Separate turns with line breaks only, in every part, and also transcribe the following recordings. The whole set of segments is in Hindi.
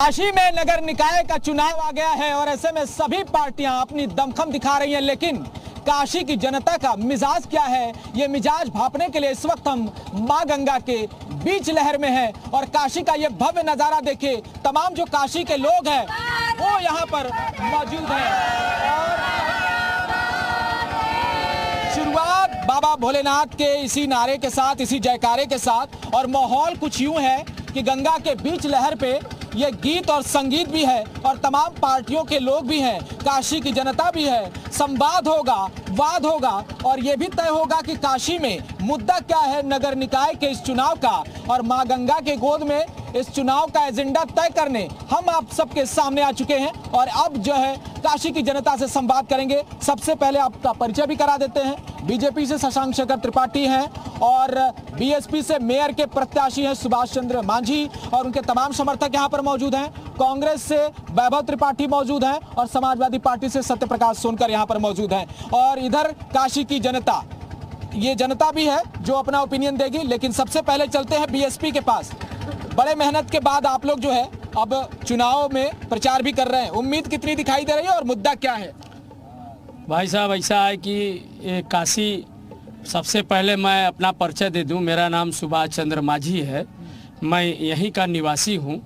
काशी में नगर निकाय का चुनाव आ गया है और ऐसे में सभी पार्टियां अपनी दमखम दिखा रही हैं, लेकिन काशी की जनता का मिजाज क्या है, ये मिजाज भांपने के लिए इस वक्त हम मां गंगा के बीच लहर में हैं और काशी का ये भव्य नजारा देखिए। तमाम जो काशी के लोग हैं वो यहाँ पर मौजूद हैं और शुरुआत बाबा भोलेनाथ के इसी नारे के साथ, इसी जयकारे के साथ, और माहौल कुछ यूं है कि गंगा के बीच लहर पे ये गीत और संगीत भी है और तमाम पार्टियों के लोग भी हैं, काशी की जनता भी है। संवाद होगा, वाद होगा और ये भी तय होगा कि काशी में मुद्दा क्या है नगर निकाय के इस चुनाव का, और मां गंगा के गोद में इस चुनाव का एजेंडा तय करने हम आप सबके सामने आ चुके हैं और अब जो है काशी की जनता से संवाद करेंगे। सबसे पहले आपका परिचय भी करा देते हैं। बीजेपी से शशांक शेखर त्रिपाठी हैं और बीएसपी से मेयर के प्रत्याशी हैं सुभाष चंद्र मांझी और उनके तमाम समर्थक यहाँ पर मौजूद हैं। कांग्रेस से वैभव त्रिपाठी मौजूद हैं और समाजवादी पार्टी से सत्यप्रकाश सोनकर यहाँ पर मौजूद हैं। और इधर काशी की जनता, ये जनता भी है जो अपना ओपिनियन देगी, लेकिन सबसे पहले चलते हैं बीएसपी के पास। बड़े मेहनत के बाद आप लोग जो है अब चुनाव में प्रचार भी कर रहे हैं, उम्मीद कितनी दिखाई दे रही है और मुद्दा क्या है?
भाई साहब, ऐसा है कि काशी, सबसे पहले मैं अपना परिचय दे दूं। मेरा नाम सुभाष चंद्र मांझी है, मैं यहीं का निवासी हूं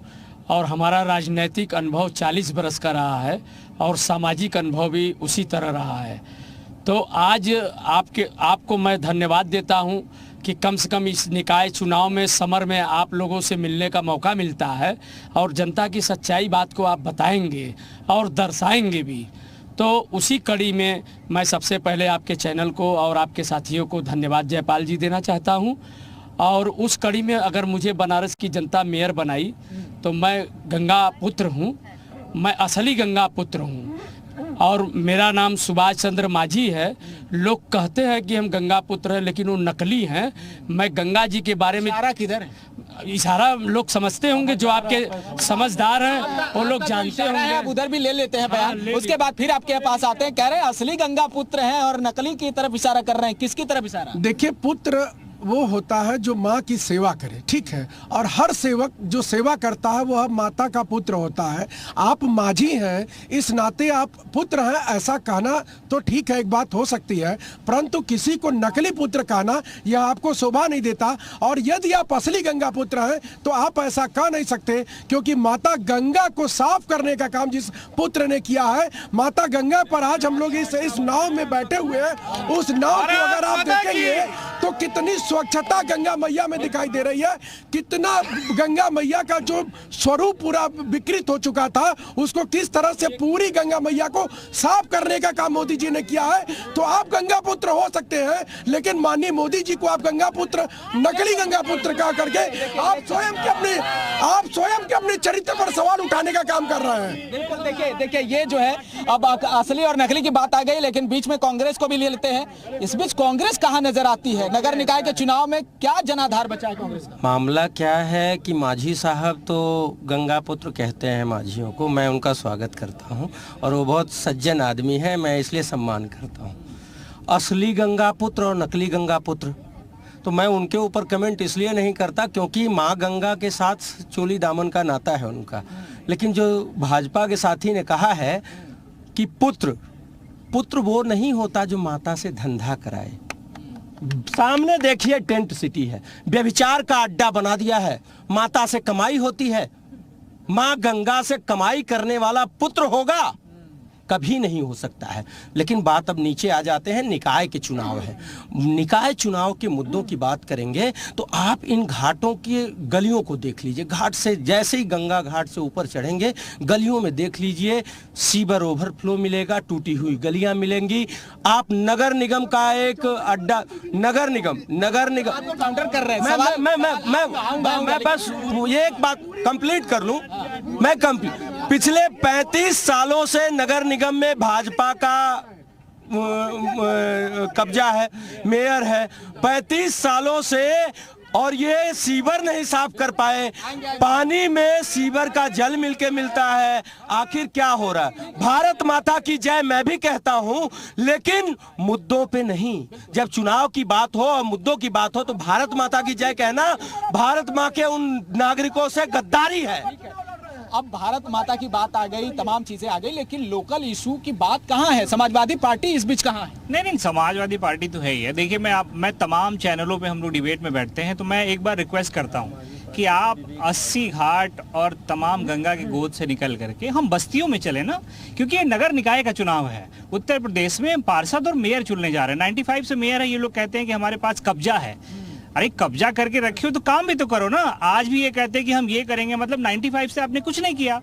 और हमारा राजनीतिक अनुभव 40 बरस का रहा है और सामाजिक अनुभव भी उसी तरह रहा है। तो आज आपको मैं धन्यवाद देता हूं कि कम से कम इस निकाय चुनाव में, समर में आप लोगों से मिलने का मौका मिलता है और जनता की सच्चाई बात को आप बताएंगे और दर्शाएंगे भी। तो उसी कड़ी में मैं सबसे पहले आपके चैनल को और आपके साथियों को धन्यवाद जयपाल जी देना चाहता हूं। और उस कड़ी में अगर मुझे बनारस की जनता मेयर बनाई तो मैं गंगा पुत्र हूं, मैं असली गंगा पुत्र हूं और मेरा नाम सुभाष चंद्र मांझी है। लोग कहते हैं कि हम गंगा पुत्र हैं, लेकिन वो नकली हैं। मैं गंगा जी के बारे में, इशारा किधर है? इशारा लोग समझते होंगे, जो आपके समझदार हैं वो लोग जानते होंगे।
आप उधर भी ले लेते हैं बयान, उसके बाद फिर आपके पास आते हैं, कह रहे हैं असली गंगा पुत्र हैं और नकली की तरफ इशारा कर रहे हैं। किसकी तरफ इशारा?
देखिए, पुत्र वो होता है जो माँ की सेवा करे, ठीक है, और हर सेवक जो सेवा करता है वह माता का पुत्र होता है। आप मांझी हैं, इस नाते आप पुत्र हैं, ऐसा कहना तो ठीक है, एक बात हो सकती है, परंतु किसी को नकली पुत्र कहना यह आपको शोभा नहीं देता। और यदि आप असली गंगा पुत्र हैं तो आप ऐसा कह नहीं सकते, क्योंकि माता गंगा को साफ करने का काम जिस पुत्र ने किया है, माता गंगा पर आज हम लोग इस नाव में बैठे हुए हैं, उस नाव को अगर आप देखेंगे तो कितनी स्वच्छता गंगा मैया में दिखाई दे रही है, कितना गंगा मैया का जो स्वरूप पूरा विकृत हो चुका था उसको किस तरह से पूरी गंगा मैया को साफ करने का काम मोदी जी ने किया है। तो आप गंगा पुत्र हो सकते हैं, लेकिन माननीय मोदी जी को आप गंगा पुत्र, नकली गंगा पुत्र कहा करके आप स्वयं के अपने चरित्र पर सवाल उठाने का काम कर रहे हैं।
बिल्कुल, देखिए ये जो है, अब असली और नकली की बात आ गई, लेकिन बीच में कांग्रेस को भी ले लेते हैं। इस बीच कांग्रेस कहाँ नजर आती है? नगर निकाय के चुनाव में क्या जनाधार बचा है कांग्रेस का?
मामला क्या है कि मांझी साहब तो गंगा पुत्र कहते हैं मांझियों को, मैं उनका स्वागत करता हूं और वो बहुत सज्जन आदमी है, मैं इसलिए सम्मान करता हूं। असली गंगा पुत्र और नकली गंगा पुत्र, तो मैं उनके ऊपर कमेंट इसलिए नहीं करता क्योंकि माँ गंगा के साथ चोली दामन का नाता है उनका। लेकिन जो भाजपा के साथी ने कहा है कि पुत्र वो नहीं होता जो माता से धंधा कराए। सामने देखिए, टेंट सिटी है, व्यभिचार का अड्डा बना दिया है, माता से कमाई होती है। माँ गंगा से कमाई करने वाला पुत्र होगा? कभी नहीं हो सकता है। लेकिन बात अब नीचे आ जाते हैं, निकाय के चुनाव है। निकाय चुनाव के मुद्दों की बात करेंगे तो आप इन घाटों की गलियों को देख लीजिए। घाट से जैसे ही गंगा घाट से ऊपर चढ़ेंगे, गलियों में देख लीजिए, सीवर ओवरफ्लो मिलेगा, टूटी हुई गलियां मिलेंगी। आप नगर निगम का एक अड्डा, नगर निगम
काउंटर कर रहे हैं।
मैं बस ये एक बात कंप्लीट कर लूं। मैं पिछले 35 सालों से नगर निगम में भाजपा का कब्जा है, मेयर है 35 सालों से, और ये सीवर नहीं साफ कर पाए। पानी में सीवर का जल मिलके मिलता है। आखिर क्या हो रहा है? भारत माता की जय मैं भी कहता हूं, लेकिन मुद्दों पे नहीं। जब चुनाव की बात हो और मुद्दों की बात हो तो भारत माता की जय कहना भारत माँ के उन नागरिकों से गद्दारी है।
अब भारत माता की बात आ गई, तमाम चीजें आ गई, लेकिन लोकल इशू की बात कहाँ है? समाजवादी पार्टी इस बीच कहाँ है?
नहीं, समाजवादी पार्टी तो है ही है। देखिए, मैं तमाम चैनलों पे हम लोग डिबेट में बैठते हैं, तो मैं एक बार रिक्वेस्ट करता हूँ कि आप 80 घाट और तमाम गंगा की गोद से निकल करके हम बस्तियों में चले ना, क्योंकि ये नगर निकाय का चुनाव है। उत्तर प्रदेश में पार्षद और मेयर चुनने जा रहे हैं। 95 से मेयर है। ये लोग कहते हैं कि हमारे पास कब्जा है। अरे कब्जा करके रखे हो तो काम भी तो करो ना। आज भी ये कहते हैं कि हम ये करेंगे, मतलब 95 से आपने कुछ नहीं किया।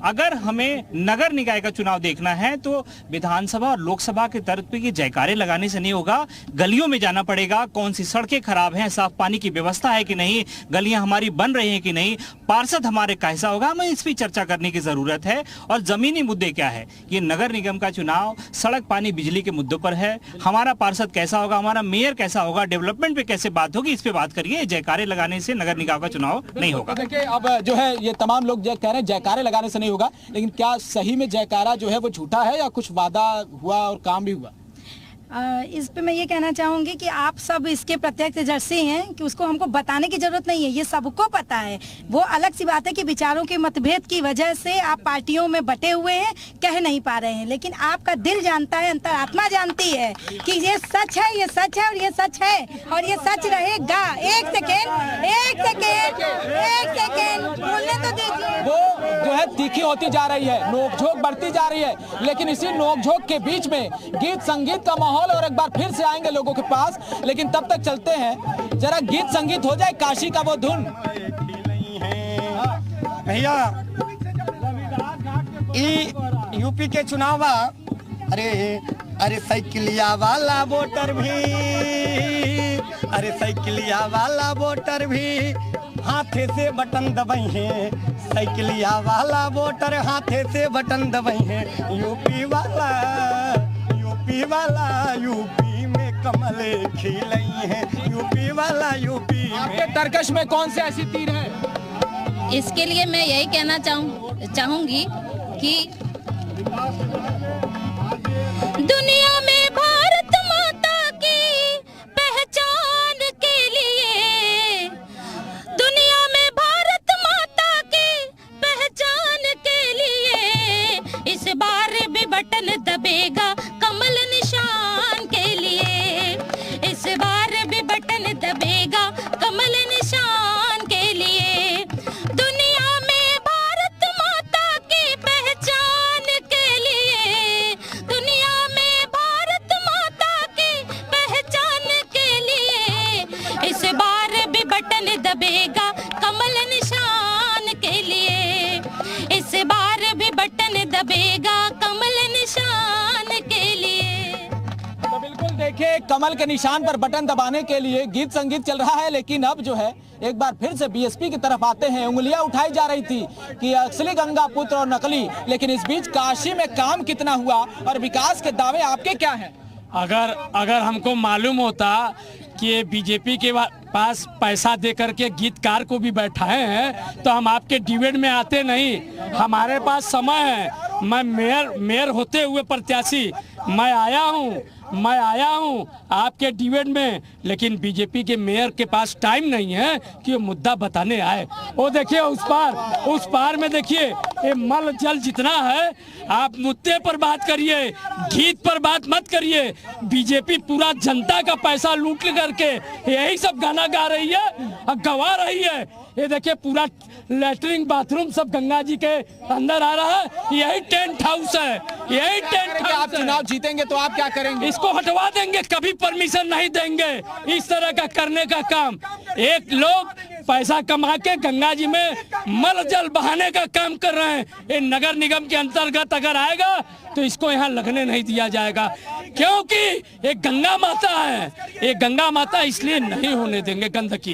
अगर हमें नगर निकाय का चुनाव देखना है तो विधानसभा और लोकसभा के तर्क पे जयकारे लगाने से नहीं होगा। गलियों में जाना पड़ेगा, कौन सी सड़कें खराब हैं, साफ पानी की व्यवस्था है कि नहीं, गलियां हमारी बन रही हैं कि नहीं, पार्षद हमारे कैसा होगा, हमें इस पर चर्चा करने की जरूरत है। और जमीनी मुद्दे क्या है, ये नगर निगम का चुनाव सड़क, पानी, बिजली के मुद्दों पर है। हमारा पार्षद कैसा होगा, हमारा मेयर कैसा होगा, डेवलपमेंट पे कैसे बात होगी, इस पे बात करिए। जयकारे लगाने से नगर निगम का चुनाव नहीं होगा।
देखिए, अब जो है ये तमाम लोग कह रहे हैं जयकारे लगाने से नहीं होगा, लेकिन क्या सही में जयकारा जो है वो झूठा है या कुछ वादा हुआ और काम भी हुआ?
इस पे मैं ये कहना चाहूँगी कि आप सब इसके प्रत्यक्षदर्शी हैं कि उसको हमको बताने की जरूरत नहीं है, ये सबको पता है। वो अलग सी बात है कि विचारों के मतभेद की वजह से आप पार्टियों में बटे हुए हैं, कह नहीं पा रहे हैं, लेकिन आपका दिल जानता है, अंतरात्मा जानती है कि ये सच है, ये सच है और ये सच है और ये सच रहेगा। एक सेकेंड बोलने तो दीजिए।
वो जो है तीखी होती जा रही है, नोकझोंक बढ़ती जा रही है, लेकिन इसी नोकझोंक के बीच में गीत संगीत का माहौल, और एक बार फिर से आएंगे लोगों के पास, लेकिन तब तक चलते हैं, जरा गीत संगीत हो जाए, काशी का वो धुन।
भैया यूपी के चुनाव, अरे साइकिलिया वाला वोटर भी, अरे साइकिलिया वाला वोटर भी हाथे से बटन दबाई है, साइकिलिया वाला वोटर हाथे से बटन दबाई है। यूपी में कमल खिलाई है, यूपी वाला यूपी में।
आपके तर्कश में कौन से ऐसी तीर है?
इसके लिए मैं यही कहना चाहूंगी कि दुनिया में भारत माता की पहचान के लिए, दुनिया में भारत माता की पहचान के लिए इस बार भी बटन दबेगा कमल निशान के लिए, इस बार भी बटन दबेगा कमल निशान के लिए। दुनिया में भारत माता की पहचान के लिए, दुनिया में भारत माता की पहचान के लिए इस बार भी बटन दबेगा कमल निशान के लिए, इस बार भी बटन दबेगा कमल निशान के लिए।
तो बिल्कुल देखिए, कमल के निशान पर बटन दबाने के लिए गीत संगीत चल रहा है, लेकिन अब जो है एक बार फिर से बीएसपी की तरफ आते हैं। उंगलियां उठाई जा रही थी कि असली गंगा पुत्र और नकली, लेकिन इस बीच काशी में काम कितना हुआ और विकास के दावे आपके क्या हैं?
अगर हमको मालूम होता कि ये बीजेपी के पास पैसा दे करके गीतकार को भी बैठाए हैं तो हम आपके डिबेट में आते नहीं। हमारे पास समय है, मैं मेयर होते हुए प्रत्याशी मैं आया हूँ आपके डिबेट में, लेकिन बीजेपी के मेयर के पास टाइम नहीं है कि वो मुद्दा बताने आए। वो देखिए उस पार में देखिए ये मल जल जितना है, आप मुद्दे पर बात करिए, गीत पर बात मत करिए। बीजेपी पूरा जनता का पैसा लूट करके यही सब गाना गा रही है और गवा रही है। ये देखिए पूरा लैट्रिन बाथरूम सब गंगा जी के अंदर आ रहा है, यही टेंट हाउस है, यही टेंट हाउस।
आप चुनाव जीतेंगे तो आप क्या करेंगे?
इसको हटवा देंगे, कभी परमिशन नहीं देंगे इस तरह का करने का काम। एक लोग पैसा कमा के गंगा जी में मल जल बहाने का काम कर रहे हैं। ये नगर निगम के अंतर्गत अगर आएगा तो इसको यहाँ लगने नहीं दिया जाएगा, क्योंकि ये गंगा माता है, ये गंगा माता इसलिए नहीं होने देंगे गंदगी।